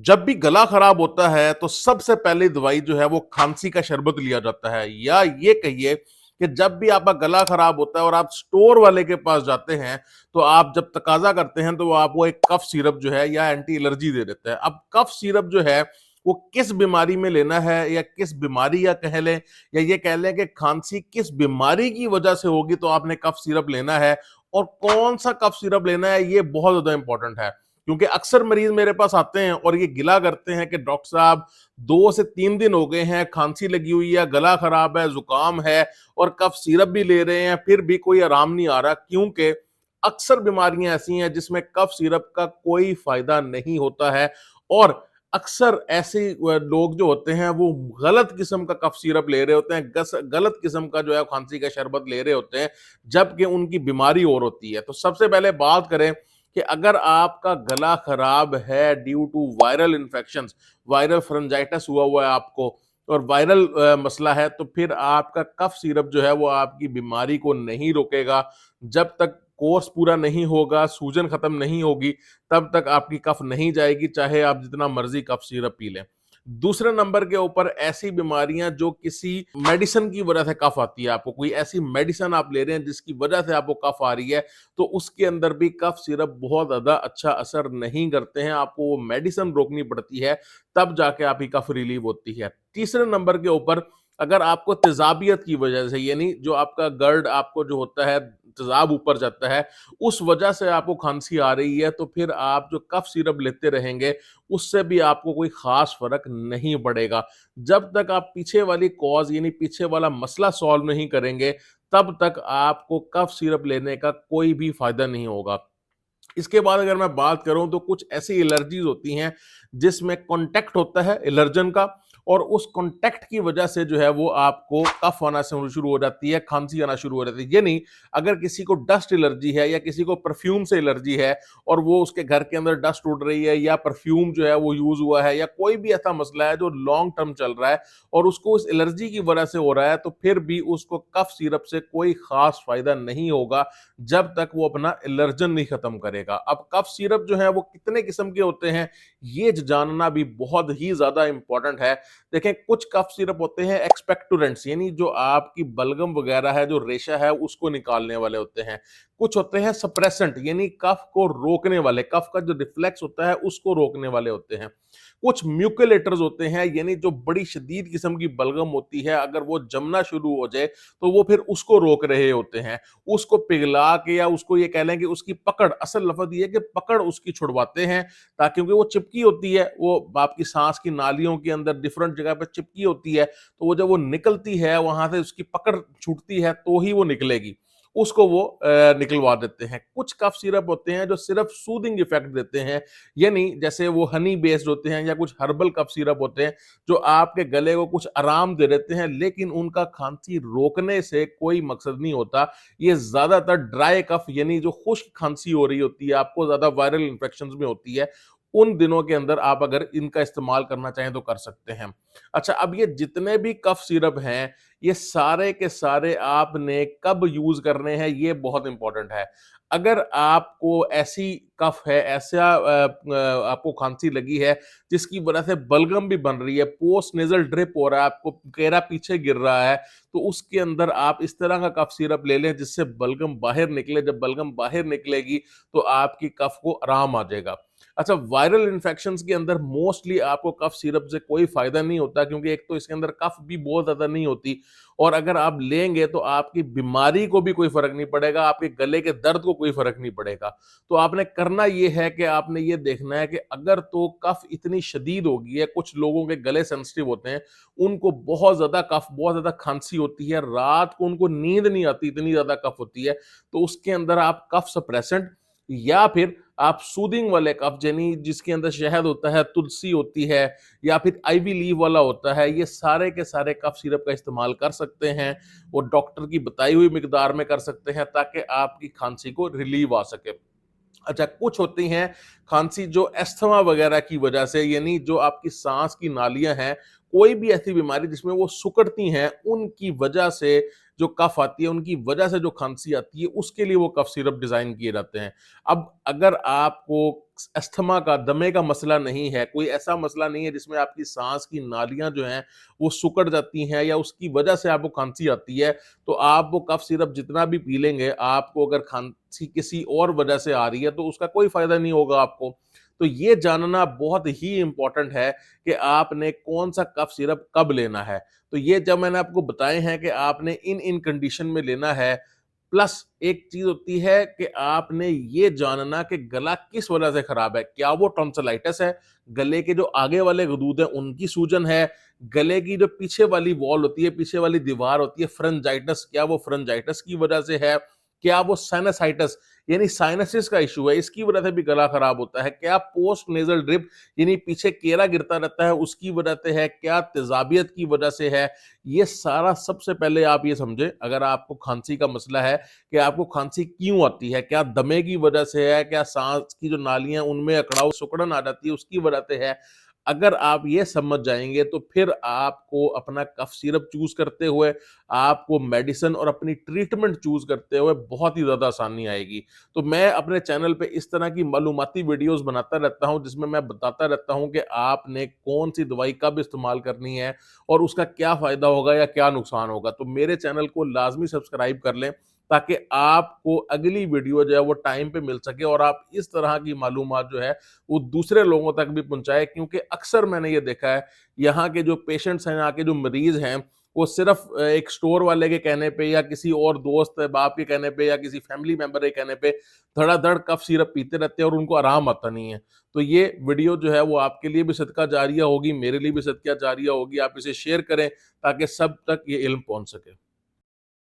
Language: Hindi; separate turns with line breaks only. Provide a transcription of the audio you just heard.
जब भी गला खराब होता है तो सबसे पहली दवाई जो है वो खांसी का शरबत लिया जाता है, या ये कहिए कि जब भी आपका गला खराब होता है और आप स्टोर वाले के पास जाते हैं तो आप जब तकाजा करते हैं तो वो आपको एक कफ सिरप जो है या एंटी एलर्जी दे देता है। अब कफ सिरप जो है वो किस बीमारी में लेना है, या किस बीमारी या कह लें, या ये कह लें कि खांसी किस बीमारी की वजह से होगी तो आपने कफ सिरप लेना है, और कौन सा कफ सिरप लेना है, ये बहुत ज्यादा इंपॉर्टेंट है। क्योंकि अक्सर मरीज मेरे पास आते हैं और ये गिला करते हैं कि डॉक्टर साहब 2 से 3 दिन हो गए हैं, खांसी लगी हुई है, गला खराब है, जुकाम है, और कफ सिरप भी ले रहे हैं फिर भी कोई आराम नहीं आ रहा। क्योंकि अक्सर बीमारियां ऐसी हैं जिसमें कफ सिरप का कोई फायदा नहीं होता है, और अक्सर ऐसे लोग जो होते हैं वो गलत किस्म का कफ सिरप ले रहे होते हैं, गलत किस्म का जो है खांसी का शरबत ले रहे होते हैं, जबकि उनकी बीमारी और होती है। तो सबसे पहले बात करें कि अगर आपका गला खराब है due to viral infections, viral pharyngitis हुआ है आपको, और वायरल मसला है, तो फिर आपका कफ सिरप जो है वो आपकी बीमारी को नहीं रोकेगा। जब तक कोर्स पूरा नहीं होगा, सूजन खत्म नहीं होगी, तब तक आपकी कफ नहीं जाएगी, चाहे आप जितना मर्जी कफ सिरप पी लें। दूसरे नंबर के ऊपर ऐसी बीमारियां जो किसी मेडिसिन की वजह से कफ आती है, आपको कोई ऐसी मेडिसिन आप ले रहे हैं जिसकी वजह से आपको कफ आ रही है, तो उसके अंदर भी कफ सिरप बहुत ज्यादा अच्छा असर नहीं करते हैं, आपको वो मेडिसिन रोकनी पड़ती है, तब जाके आपकी कफ रिलीव होती है। तीसरे नंबर के ऊपर अगर आपको तेजाबियत की वजह से, यानी जो आपका गर्ड आपको जो होता है, तेजाब ऊपर जाता है, उस वजह से आपको खांसी आ रही है, तो फिर आप जो कफ सिरप लेते रहेंगे उससे भी आपको कोई खास फर्क नहीं पड़ेगा। जब तक आप पीछे वाली कॉज यानी पीछे वाला मसला सॉल्व नहीं करेंगे, तब तक आपको कफ सिरप लेने का कोई भी फायदा नहीं होगा। इसके बाद अगर मैं बात करूं तो कुछ ऐसी एलर्जीज होती हैं जिसमें कांटेक्ट होता है एलर्जन का, और उस कांटेक्ट की वजह से जो है वो आपको कफ आना से शुरू हो जाती है, खांसी आना शुरू हो जाती है। यानी अगर किसी को डस्ट एलर्जी है, या किसी को परफ्यूम से एलर्जी है, और वो उसके घर के अंदर डस्ट उड़ रही है, या परफ्यूम जो है वो यूज हुआ है, या कोई भी ऐसा मसला है जो लॉन्ग टर्म चल रहा है और उसको उस एलर्जी की वजह से हो रहा है, तो फिर भी उसको कफ सिरप से कोई खास फायदा नहीं होगा जब तक वो अपना एलर्जन नहीं खत्म करेगा। अब कफ सिरप जो है वो कितने किस्म के होते हैं, ये जानना भी बहुत ही ज्यादा इंपॉर्टेंट है। देखें, कुछ कफ सिरप होते हैं एक्सपेक्टोरेंट्स, यानी जो आपकी बलगम वगैरह है, जो रेशा है, उसको निकालने वाले होते हैं। कुछ होते हैं सप्रेसेंट, यानी कफ को रोकने वाले, कफ का जो रिफ्लेक्स होता है उसको रोकने वाले होते हैं। कुछ म्यूकुलेटर्स होते हैं, यानी जो बड़ी शदीद किस्म की बलगम होती है, अगर वो जमना शुरू हो जाए तो वो फिर उसको रोक रहे होते हैं, उसको पिघला के, या उसको ये कह लें कि उसकी पकड़, असल लफ्ज ये है कि पकड़ उसकी छुड़वाते हैं, ताकि क्योंकि वो चिपकी होती है, वो आपकी सांस की नालियों के अंदर डिफरेंट जगह पर चिपकी होती है, तो वो जब वो निकलती है वहां से उसकी पकड़ छूटती है तो ही वो निकलेगी, उसको वो निकलवा देते हैं। कुछ कफ सिरप होते हैं जो सिर्फ सूदिंग इफेक्ट देते हैं, यानी जैसे वो हनी बेस्ड होते हैं, या कुछ हर्बल कफ सिरप होते हैं जो आपके गले को कुछ आराम दे देते हैं, लेकिन उनका खांसी रोकने से कोई मकसद नहीं होता। ये ज्यादातर ड्राई कफ, यानी जो खुश्क खांसी हो रही होती है, आपको ज्यादा वायरल इन्फेक्शन में होती है, उन दिनों के अंदर आप अगर इनका इस्तेमाल करना चाहें तो कर सकते हैं। अच्छा, अब ये जितने भी कफ सिरप हैं, ये सारे के सारे आपने कब यूज करने हैं, ये बहुत इंपॉर्टेंट है। अगर आपको ऐसी कफ है, ऐसा आपको खांसी लगी है जिसकी वजह से बलगम भी बन रही है, पोस्ट नेजल ड्रिप हो रहा है, आपको केरा पीछे गिर रहा है, तो उसके अंदर आप इस तरह का कफ सिरप ले लें जिससे बलगम बाहर निकले। जब बलगम बाहर निकलेगी तो आपकी कफ को आराम आ जाएगा। अच्छा, वायरल इन्फेक्शंस के अंदर मोस्टली आपको कफ सिरप से कोई फायदा नहीं होता, क्योंकि एक तो इसके अंदर कफ भी बहुत ज्यादा नहीं होती, और अगर आप लेंगे तो आपकी बीमारी को भी कोई फर्क नहीं पड़ेगा, आपके गले के दर्द को कोई फर्क नहीं पड़ेगा। तो आपने करना ये है कि आपने ये देखना है कि अगर तो कफ इतनी शदीद होगी है, कुछ लोगों के गले सेंसिटिव होते हैं, उनको बहुत ज्यादा कफ, बहुत ज्यादा खांसी होती है, रात को उनको नींद नहीं आती, इतनी ज्यादा कफ होती है, तो उसके अंदर आप कफ सप्रेसेंट, या फिर आप सूदिंग वाले कफ, यानी जिसके अंदर शहद होता है, तुलसी होती है, या फिर आईवी लीव वाला होता है, ये सारे के सारे कफ सिरप का इस्तेमाल कर सकते हैं। वो डॉक्टर की बताई हुई मिकदार में कर सकते हैं ताकि आपकी खांसी को रिलीव आ सके। अच्छा, कुछ होती हैं खांसी जो अस्थमा वगैरह की वजह से, यानी जो आपकी सांस की नालियां हैं, कोई भी ऐसी बीमारी जिसमें वो सिकुड़ती हैं, उनकी वजह से जो कफ आती है, उनकी वजह से जो खांसी आती है, उसके लिए वो कफ सिरप डिजाइन किए जाते हैं। अब अगर आपको अस्थमा का, दमे का मसला नहीं है, कोई ऐसा मसला नहीं है जिसमें आपकी सांस की नालियाँ जो हैं वो सिकुड़ जाती हैं या उसकी वजह से आपको खांसी आती है, तो आप वो कफ सिरप जितना भी पी लेंगे, आपको अगर खांसी किसी और वजह से आ रही है तो उसका कोई फ़ायदा नहीं होगा आपको। तो ये जानना बहुत ही इम्पोर्टेंट है कि आपने कौन-सा कफ सिरप कब लेना है। तो ये जब मैंने आपको बताए हैं कि आपने इन कंडीशन में लेना है, प्लस एक चीज़ होती है कि आपने ये जानना कि गला किस वजह से खराब है। क्या वो टॉन्सिलाइटिस है? गले के जो आगे वाले गुदूद हैं उनकी सूजन है? गले की जो पीछे वाली वॉल होती है, पीछे वाली दीवार होती है फ्रंजाइटिस, क्या वो फ्रंजाइटिस की वजह से है? क्या वो साइनसाइटिस यानी साइनसिस का इश्यू है, इसकी वजह से भी गला खराब होता है? क्या पोस्ट नेज़ल ड्रिप यानी पीछे केरा गिरता रहता है उसकी वजह से है? क्या तेज़ाबियत की वजह से है? ये सारा सबसे पहले आप ये समझें, अगर आपको खाँसी का मसला है कि आपको खाँसी क्यों आती है? क्या दमे की वजह से है? क्या साँस की जो नालियाँ उनमें अकड़ाव सिकुड़न आ जाती है उसकी वजह से है? अगर आप ये समझ जाएँगे तो फिर आपको अपना कफ सिरप चूज़ करते हुए, आपको मेडिसिन और अपनी ट्रीटमेंट चूज़ करते हुए बहुत ही ज़्यादा आसानी आएगी। तो मैं अपने चैनल पे इस तरह की मालूमाती वीडियोज़ बनाता रहता हूँ जिसमें मैं बताता रहता हूँ कि आपने कौन-सी दवाई कब इस्तेमाल करनी है और उसका क्या फ़ायदा होगा या क्या नुकसान होगा। तो मेरे चैनल को लाज़मी सब्सक्राइब कर लें ताकि आपको अगली वीडियो जो है वो टाइम पे मिल सके और आप इस तरह की मालूमात जो है वो दूसरे लोगों तक भी पहुँचाएँ, क्योंकि अक्सर मैंने ये देखा है, यहाँ के जो पेशेंट्स हैं, यहाँ के जो मरीज़ हैं, वो सिर्फ़ एक स्टोर वाले के कहने पे या किसी और दोस्त बाप के कहने पे या किसी फैमिली मेंबर के कहने पे धड़ाधड़ कफ सिरप पीते रहते हैं और उनको आराम आता नहीं है। तो ये वीडियो जो है वो आपके लिए भी सदका जारिया होगी, मेरे लिए भी सदका जारिया होगी। आप इसे शेयर करें ताकि सब तक ये इल्म पहुँच सके।